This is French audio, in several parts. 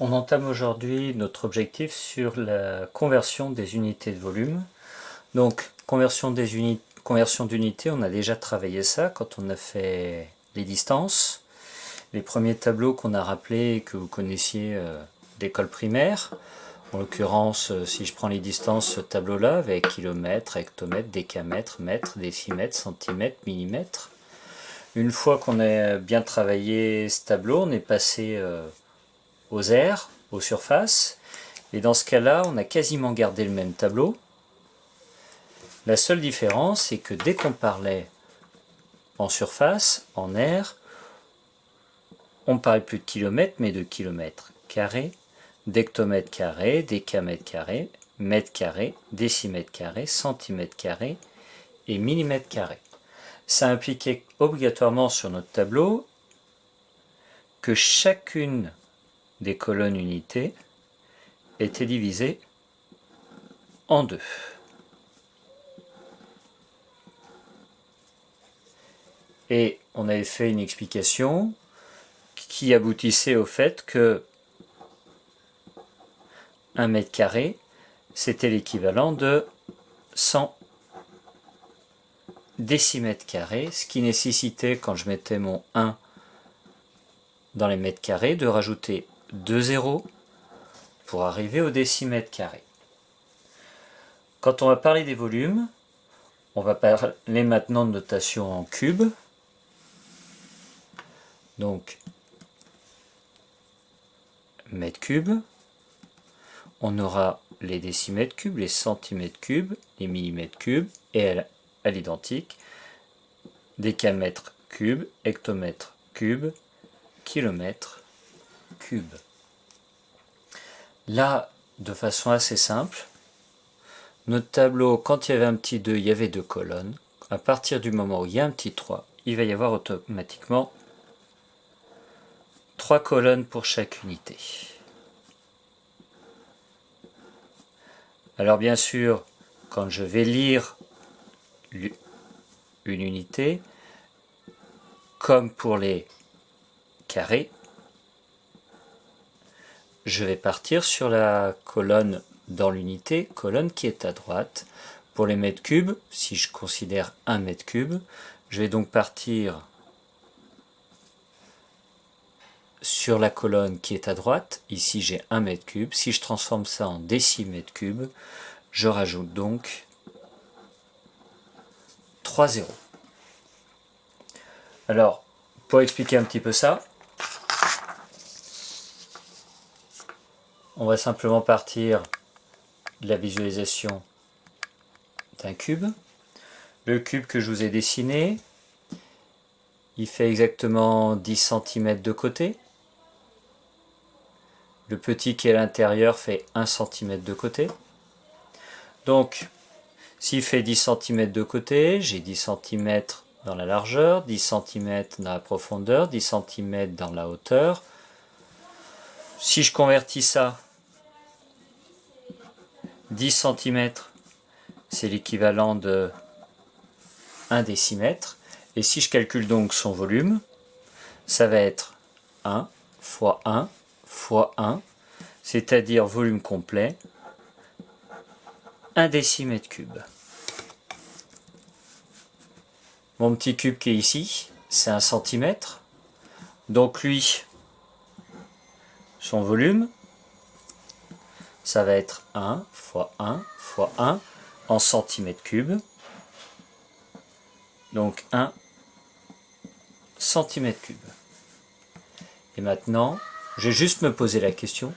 On entame aujourd'hui notre objectif sur la conversion des unités de volume. Donc, conversion d'unités, on a déjà travaillé ça quand on a fait les distances. Les premiers tableaux qu'on a rappelés et que vous connaissiez d'école primaire. En l'occurrence, si je prends les distances, ce tableau-là, avec kilomètres, hectomètres, décamètres, mètres, décimètres, centimètres, millimètres. Une fois qu'on a bien travaillé ce tableau, on est passé aux aires, aux surfaces. Et dans ce cas-là, on a quasiment gardé le même tableau. La seule différence, c'est que dès qu'on parlait en surface, en air, on ne parlait plus de kilomètres, mais de kilomètres carrés, d'hectomètres carrés, décamètres carrés, mètres carrés, décimètres carrés, centimètres carrés et millimètres carrés. Ça impliquait obligatoirement sur notre tableau que chacune des colonnes unités était divisée en deux. Et on avait fait une explication qui aboutissait au fait que 1 mètre carré, c'était l'équivalent de 100 décimètres carrés, ce qui nécessitait, quand je mettais mon 1 dans les mètres carrés, de rajouter 2 zéros pour arriver au décimètre carré. Quand on va parler des volumes, on va parler maintenant de notation en cubes. Donc, mètres cubes. On aura les décimètres cubes, les centimètres cubes, les millimètres cubes, et à l'identique, décamètres cubes, hectomètres cubes, kilomètres cubes. Là, de façon assez simple, notre tableau, quand il y avait un petit 2, il y avait 2 colonnes. À partir du moment où il y a un petit 3, il va y avoir automatiquement 3 colonnes pour chaque unité. Alors bien sûr, quand je vais lire une unité, comme pour les carrés, je vais partir sur la colonne dans l'unité, colonne qui est à droite. Pour les mètres cubes, si je considère 1 mètre cube, je vais donc partir sur la colonne qui est à droite. Ici j'ai 1 mètre cube. Si je transforme ça en décimètres cubes, je rajoute donc 3 zéros. Alors, pour expliquer un petit peu ça, on va simplement partir de la visualisation d'un cube. Le cube que je vous ai dessiné, il fait exactement 10 cm de côté. Le petit qui est à l'intérieur fait 1 cm de côté. Donc, s'il fait 10 cm de côté, j'ai 10 cm dans la largeur, 10 cm dans la profondeur, 10 cm dans la hauteur. Si je convertis ça, 10 cm, c'est l'équivalent de 1 décimètre. Et si je calcule donc son volume, ça va être 1 fois 1 fois 1, c'est-à-dire volume complet, 1 décimètre cube. Mon petit cube qui est ici, c'est 1 centimètre. Donc lui, son volume, ça va être 1 fois 1 fois 1 en centimètres cubes. Donc 1 centimètre cube. Et maintenant, je vais juste me poser la question,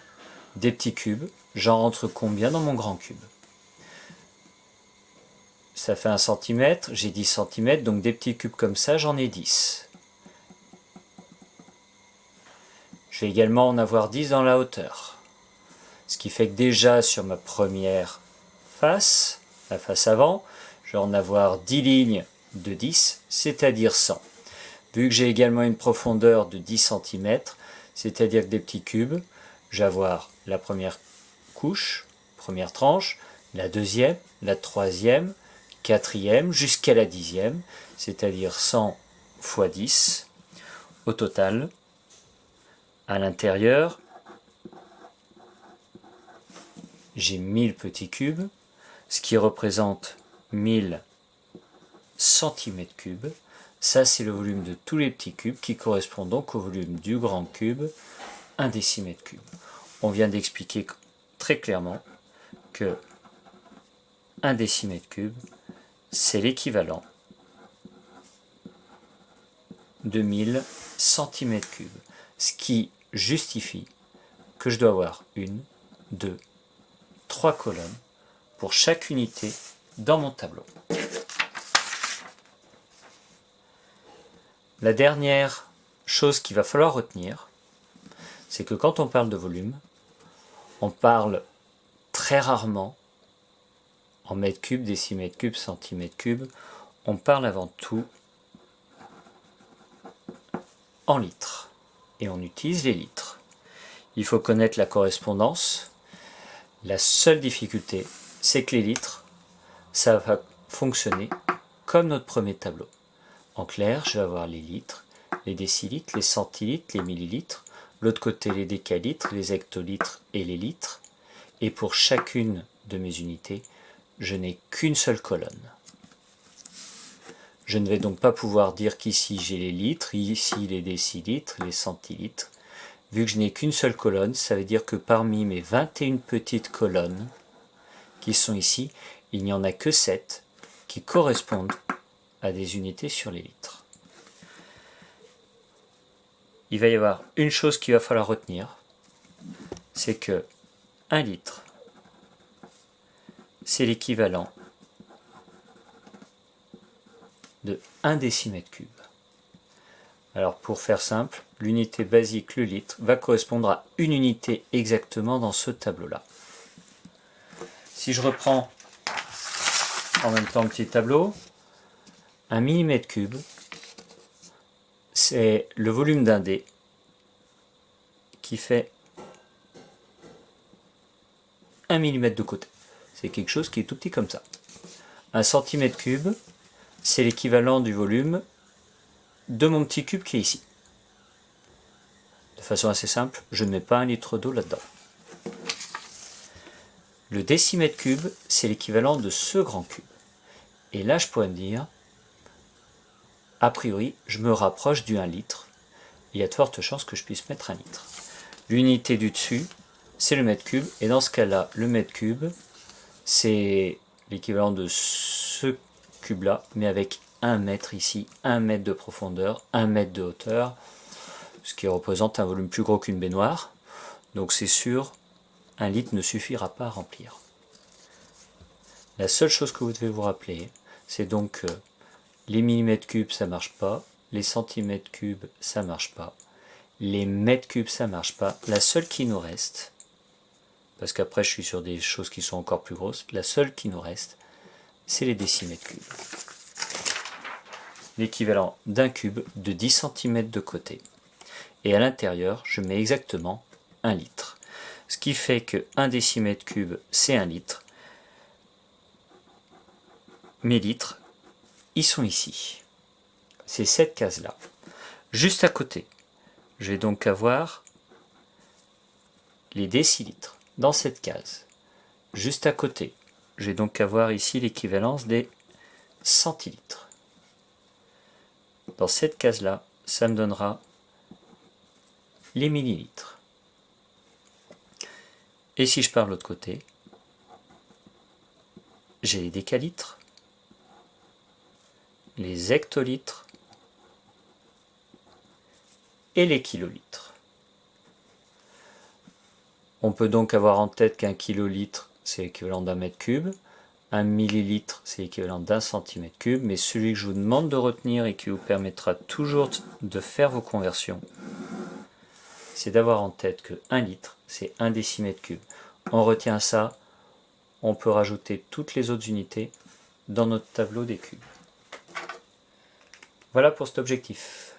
des petits cubes, j'en rentre combien dans mon grand cube? Ça fait 1 centimètre, j'ai 10 cm, donc des petits cubes comme ça, j'en ai 10. Je vais également en avoir 10 dans la hauteur. Ce qui fait que déjà sur ma première face, la face avant, je vais en avoir 10 lignes de 10, c'est-à-dire 100. Vu que j'ai également une profondeur de 10 cm, c'est-à-dire que des petits cubes, je vais avoir la première couche, première tranche, la deuxième, la troisième, quatrième, jusqu'à la 10e, c'est-à-dire 100 fois 10. Au total, à l'intérieur, j'ai 1000 petits cubes, ce qui représente 1000 cm3. Ça, c'est le volume de tous les petits cubes qui correspond donc au volume du grand cube, 1 décimètre cube. On vient d'expliquer très clairement que 1 décimètre cube, c'est l'équivalent de 1000 cm3, ce qui justifie que je dois avoir 1, 2, 3 colonnes pour chaque unité dans mon tableau. La dernière chose qu'il va falloir retenir, c'est que quand on parle de volume, on parle très rarement en mètres cubes, décimètres cubes, centimètres cubes, on parle avant tout en litres, et on utilise les litres. Il faut connaître la correspondance. La seule difficulté, c'est que les litres, ça va fonctionner comme notre premier tableau. En clair, je vais avoir les litres, les décilitres, les centilitres, les millilitres, l'autre côté les décalitres, les hectolitres et les litres, et pour chacune de mes unités, je n'ai qu'une seule colonne. Je ne vais donc pas pouvoir dire qu'ici j'ai les litres, ici les décilitres, les centilitres. Vu que je n'ai qu'une seule colonne, ça veut dire que parmi mes 21 petites colonnes qui sont ici, il n'y en a que 7 qui correspondent à des unités sur les litres. Il va y avoir une chose qu'il va falloir retenir, c'est que 1 litre, c'est l'équivalent de 1 décimètre cube. Alors pour faire simple, l'unité basique, le litre, va correspondre à une unité exactement dans ce tableau-là. Si je reprends en même temps le petit tableau, 1 millimètre cube, c'est le volume d'un dé qui fait 1 millimètre de côté. C'est quelque chose qui est tout petit comme ça. 1 centimètre cube, c'est l'équivalent du volume de mon petit cube qui est ici. De façon assez simple, je ne mets pas 1 litre d'eau là-dedans. Le décimètre cube, c'est l'équivalent de ce grand cube. Et là, je pourrais me dire, a priori, je me rapproche du 1 litre. Il y a de fortes chances que je puisse mettre 1 litre. L'unité du dessus, c'est le mètre cube. Et dans ce cas-là, le mètre cube, c'est l'équivalent de ce cube-là, mais avec 1 mètre ici, 1 mètre de profondeur, 1 mètre de hauteur, ce qui représente un volume plus gros qu'une baignoire. Donc c'est sûr, 1 litre ne suffira pas à remplir. La seule chose que vous devez vous rappeler, c'est donc que les millimètres cubes, ça ne marche pas, les centimètres cubes, ça ne marche pas, les mètres cubes, ça ne marche pas. La seule qui nous reste, parce qu'après je suis sur des choses qui sont encore plus grosses, la seule qui nous reste, c'est les décimètres cubes. L'équivalent d'un cube de 10 cm de côté. Et à l'intérieur, je mets exactement 1 litre. Ce qui fait que 1 décimètre cube, c'est 1 litre. Mes litres, ils sont ici. C'est cette case-là. Juste à côté, je vais donc avoir les décilitres dans cette case. Juste à côté, je vais donc avoir ici l'équivalence des centilitres. Dans cette case-là, ça me donnera les millilitres. Et si je pars de l'autre côté, j'ai les décalitres, les hectolitres et les kilolitres. On peut donc avoir en tête qu'un kilolitre, c'est l'équivalent d'un mètre cube, 1 millilitre, c'est l'équivalent d'un centimètre cube, mais celui que je vous demande de retenir et qui vous permettra toujours de faire vos conversions, c'est d'avoir en tête que 1 litre, c'est 1 décimètre cube. On retient ça, on peut rajouter toutes les autres unités dans notre tableau des cubes. Voilà pour cet objectif.